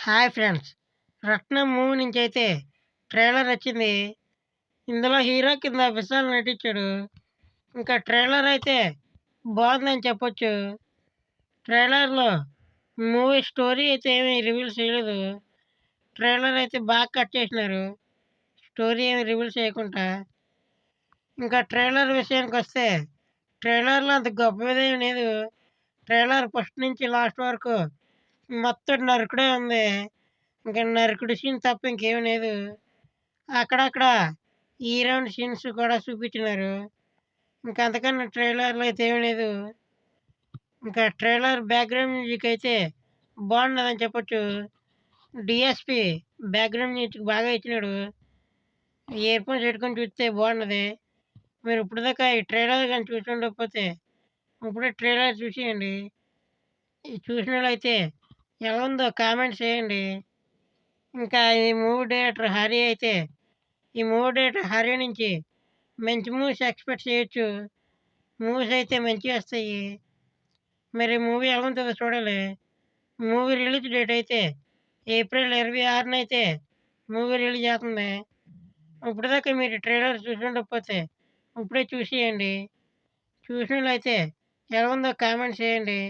Hi friends! 'Ratnam' movie నుంచయితే trailer వచ్చింది. ఇందులో హీరో కింద విశాల్ నటించాడు. ఇంకా ట్రైలర్ అయితే బావుందని చెప్పొచ్చు. ట్రైలర్‌లో మూవీ స్టోరీ అయితే ఏమి రివీల్ చేయలేదు. ట్రైలర్ అయితే బాగా కట్ చేసినారు. స్టోరీ ఏమి రివీల్ చేయకుండా. ఇంకా ట్రైలర్ విషయానికొస్తే ట్రైలర్‌లో అంత గొప్పదేమి లేదు. ట్రైలర్ ఫస్ట్ నుంచి లాస్ట్ వరకు మొత్తం నరుకుడే ఉంది. ఇంక నరుకుడు సీన్ తప్ప ఇంకేమి లేదు. అక్కడక్కడ హీరోయిన్ సీన్స్ కూడా చూపించినారు. ఇంక అంతకన్నా ట్రైలర్‌లో అయితే ఏమి లేదు. ఇంకా ట్రైలర్ బ్యాక్‌గ్రౌండ్ మ్యూజిక్ అయితే బాగున్నదని చెప్పొచ్చు. డీఎస్‌పీ బ్యాక్‌గ్రౌండ్ మ్యూజిక్ బాగా ఇచ్చినాడు. ఇయర్ ఫోన్స్ పెట్టుకొని చూస్తే బాగున్నది. మీరు ఇప్పటిదాకా ఈ ట్రైలర్ గాని చూసి ఉండకపోతే ఇప్పుడే ట్రైలర్ చూసేయండి. చూసినోళ్ళైతే ఎలా ఉందో కామెంట్స్ చేయండి. ఇంకా ఈ మూవీ డైరెక్టర్ 'హరి' నుంచి మంచి మూవీస్ ఎక్స్‌పెక్ట్ చేయొచ్చు. మూవీస్ అయితే మంచిగొస్తాయి. మరి మూవీ ఎలా ఉంటదో చూడాలి. మూవీ రిలీజ్ డేట్ అయితే ఏప్రిల్ 26 మూవీ రిలీజ్ అవుతుంది. ఇప్పటిదాకా మీరు ట్రైలర్ చూసి ఉండకపోతే ఇప్పుడే చూసేయండి. చూసినోళ్ళైతే ఎలా ఉందో కామెంట్ చేయండి.